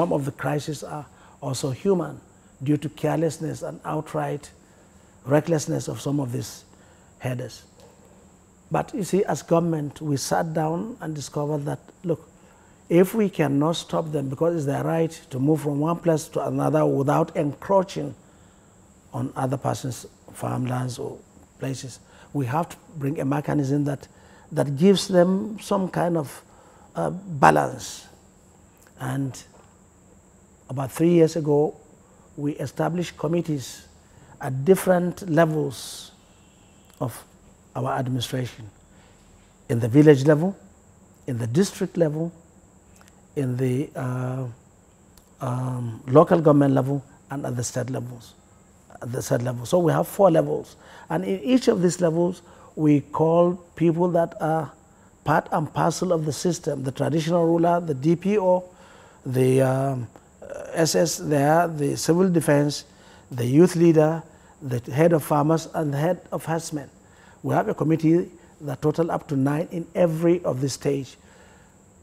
Some of the crises are also human due to carelessness and outright recklessness of some of these headers. But you see, as government, we sat down and discovered that, look, if we cannot stop them because it's their right to move from one place to another without encroaching on other persons' farmlands or places, we have to bring a mechanism that gives them some kind of balance. And about 3 years ago, we established committees at different levels of our administration, in the village level, in the district level, in the local government level, and at the state levels. So we have 4 levels, and in each of these levels, we call people that are part and parcel of the system: the traditional ruler, the DPO, the SS there, the civil defense, the youth leader, the head of farmers, and the head of herdsmen. We have a committee that total up to 9 in every of this stage.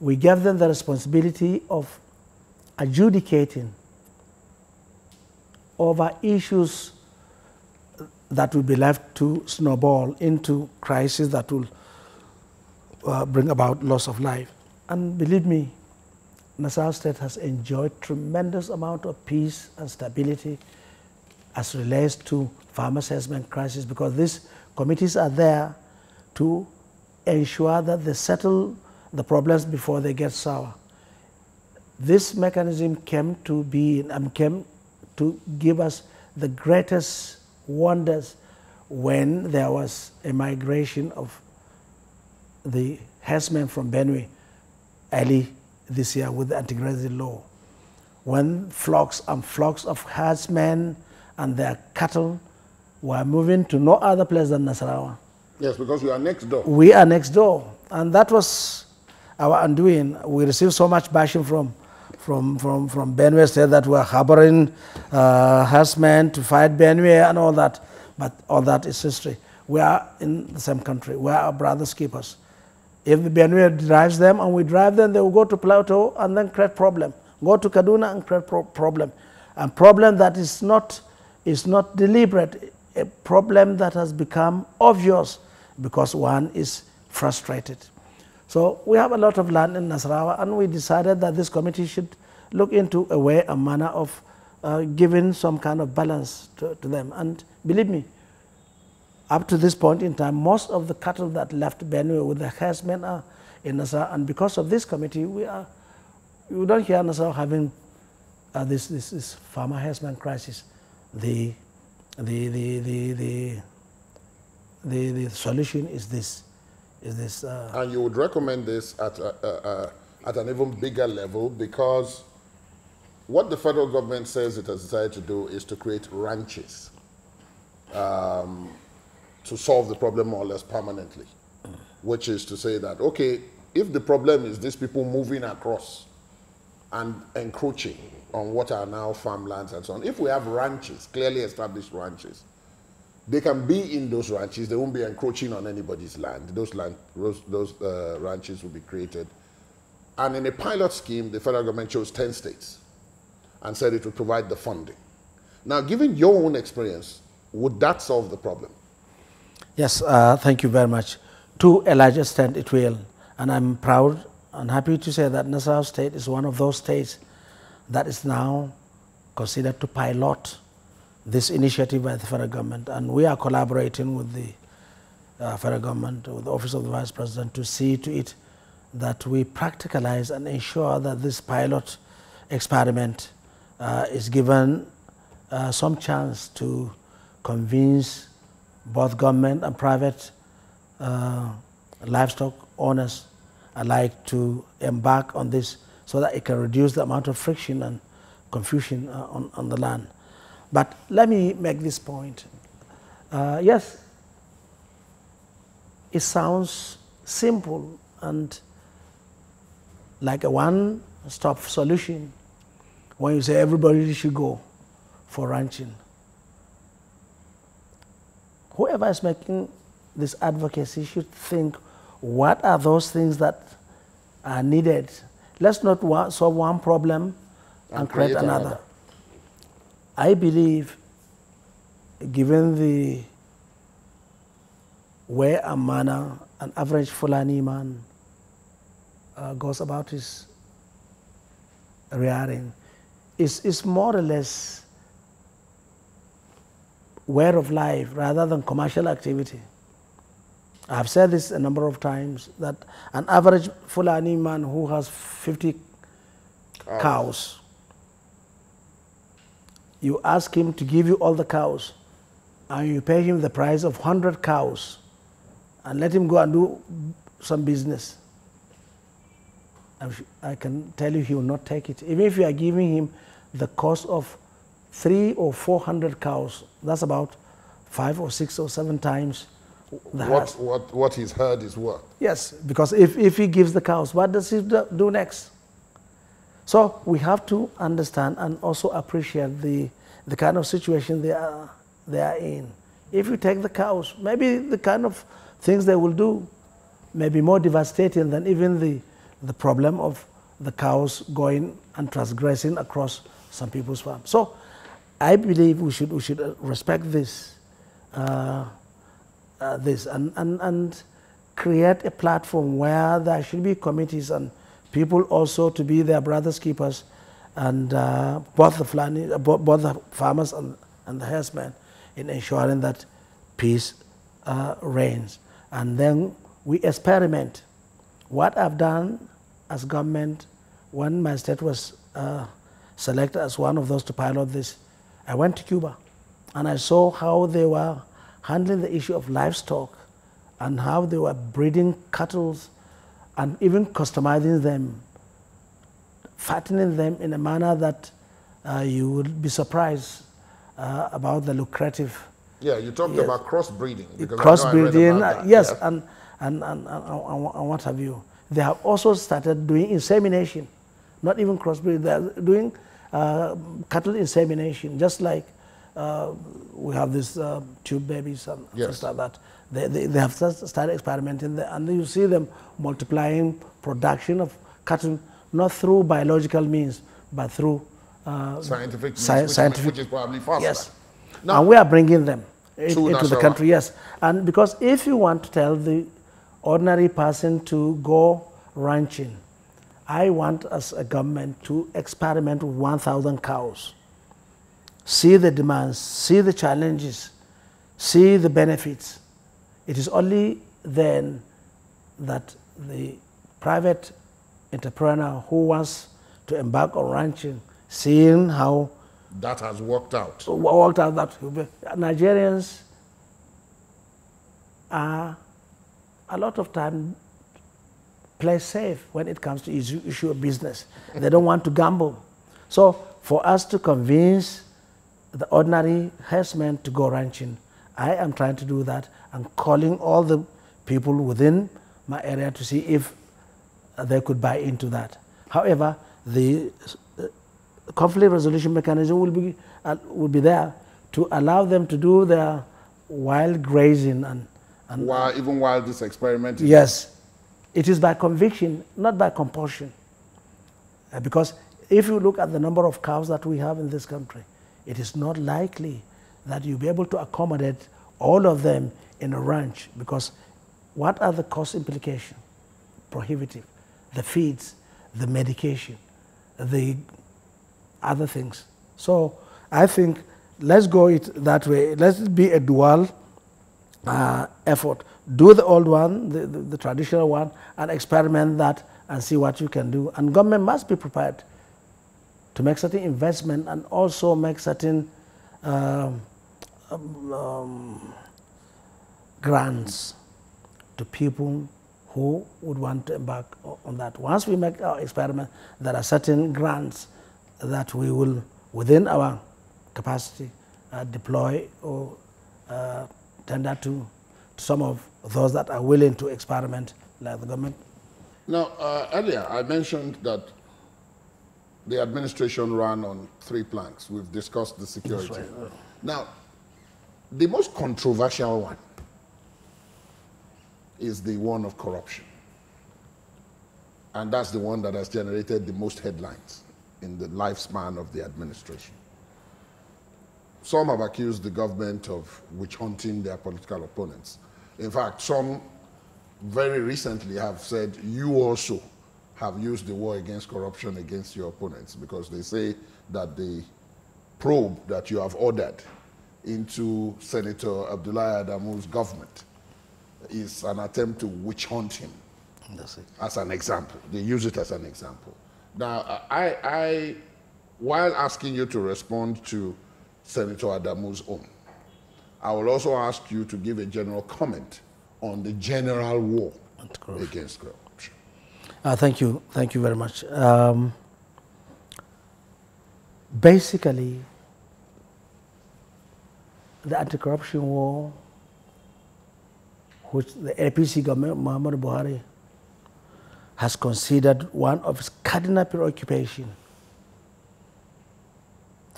We gave them the responsibility of adjudicating over issues that will be left to snowball into crises that will bring about loss of life. And believe me, Nassau State has enjoyed tremendous amount of peace and stability as relates to farmers' herdsmen crisis, because these committees are there to ensure that they settle the problems before they get sour. This mechanism came to be and came to give us the greatest wonders when there was a migration of the herdsmen from Benue early this year with the anti-grazing law, when flocks and flocks of herdsmen and their cattle were moving to no other place than Nasarawa. Yes, because you are next door. We are next door, and that was our undoing. We received so much bashing from Benue State that we are harboring herdsmen to fight Benue and all that, but all that is history. We are in the same country. We are our brothers' keepers. If the Benue drives them and we drive them, they will go to Plateau and then create problem. Go to Kaduna and create problem. And problem that is not deliberate, a problem that has become obvious because one is frustrated. So we have a lot of land in Nasarawa, and we decided that this committee should look into a way, a manner of giving some kind of balance to them. And believe me, up to this point in time, most of the cattle that left Benue with the herdsmen are in Nassau, and because of this committee, we don't hear Nassau having this farmer herdsman crisis. The solution is this. And you would recommend this at an even bigger level, because what the federal government says it has decided to do is to create ranches to solve the problem more or less permanently, which is to say that, okay, if the problem is these people moving across and encroaching on what are now farmlands and so on, if we have ranches, clearly established ranches, they can be in those ranches. They won't be encroaching on anybody's land. Those ranches will be created. And in a pilot scheme, the federal government chose 10 states and said it would provide the funding. Now, given your own experience, would that solve the problem? Yes, thank you very much. To a large extent, it will. And I'm proud and happy to say that Nassau State is one of those states that is now considered to pilot this initiative by the federal government, and we are collaborating with the federal government, with the Office of the Vice President, to see to it that we practicalize and ensure that this pilot experiment is given some chance to convince both government and private livestock owners alike to embark on this, so that it can reduce the amount of friction and confusion on the land. But let me make this point. Yes, it sounds simple and like a one-stop solution when you say everybody should go for ranching. Whoever is making this advocacy should think, what are those things that are needed? Let's not solve one problem and create another. I believe, given the way and manner an average Fulani man goes about his rearing, is more or less way of life rather than commercial activity. I've said this a number of times, that an average Fulani man who has 50 cows, you ask him to give you all the cows, and you pay him the price of 100 cows, and let him go and do some business. I can tell you he will not take it. Even if you are giving him the cost of 300 or 400 cows, that's about 5 or 6 or 7 times what his herd is worth. Yes, because if he gives the cows, what does he do next? So we have to understand and also appreciate the kind of situation they are in. If you take the cows, maybe the kind of things they will do may be more devastating than even the problem of the cows going and transgressing across some people's farms. So I believe we should respect this, and create a platform where there should be committees and people also to be their brothers keepers, and both the farmers and the herdsmen, in ensuring that peace reigns. And then we experiment. What I've done as government, when my state was selected as one of those to pilot this, I went to Cuba and I saw how they were handling the issue of livestock and how they were breeding cattle and even customizing them, fattening them in a manner that you would be surprised about the lucrative. Yeah, you talked about crossbreeding. Crossbreeding, yes, and what have you. They have also started doing insemination, not even crossbreeding. They are doing cattle insemination, just like we have these tube babies and things like that. They have started experimenting there, and you see them multiplying production of cattle, not through biological means, but through scientific means, which is probably faster. Yes. Now, and we are bringing them into the country, yes. And because if you want to tell the ordinary person to go ranching, I want as a government to experiment with 1,000 cows, see the demands, see the challenges, see the benefits. It is only then that the private entrepreneur who wants to embark on ranching, seeing how that has worked out. That Nigerians are a lot of time play safe when it comes to issue of business. They don't want to gamble. So for us to convince the ordinary herdsmen to go ranching, I am trying to do that and calling all the people within my area to see if they could buy into that. However, the conflict resolution mechanism will be there to allow them to do their wild grazing and even while this experiment is yes, it is by conviction, not by compulsion. Because if you look at the number of cows that we have in this country, it is not likely that you'll be able to accommodate all of them in a ranch, because what are the cost implications? Prohibitive. The feeds, the medication, the other things. So I think let's go it that way. Let's be a dual effort. Do the old one, the traditional one, and experiment that and see what you can do. And government must be prepared to make certain investment and also make certain grants to people who would want to embark on that. Once we make our experiment, there are certain grants that we will, within our capacity, deploy or tender to some of those that are willing to experiment, like the government. Now, earlier I mentioned that the administration ran on 3 planks. We've discussed the security. That's right. Now, the most controversial one is the one of corruption. And that's the one that has generated the most headlines. in the lifespan of the administration. Some have accused the government of witch hunting their political opponents. In fact, some very recently have said you also have used the war against corruption against your opponents, because they say that the probe that you have ordered into Senator Abdullahi Adamu's government is an attempt to witch hunt him. That's it. As an example. They use it as an example. Now, while asking you to respond to Senator Adamu's own, I will also ask you to give a general comment on the general war against corruption. Thank you very much. Basically, the anti-corruption war, which the APC government, Muhammad Buhari, has considered one of its cardinal preoccupations,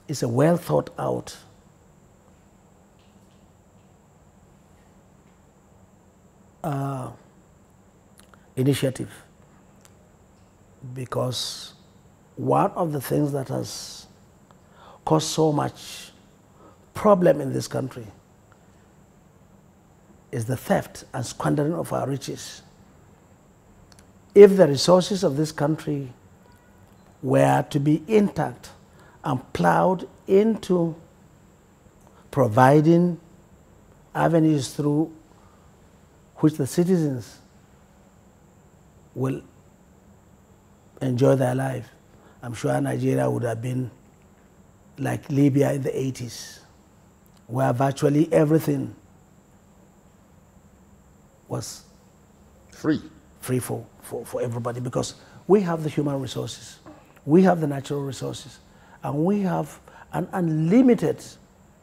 is a well thought out initiative, because one of the things that has caused so much problem in this country is the theft and squandering of our riches. If the resources of this country were to be intact and plowed into providing avenues through which the citizens will enjoy their life, I'm sure Nigeria would have been like Libya in the 80s, where virtually everything was free for everybody, because we have the human resources, we have the natural resources, and we have an unlimited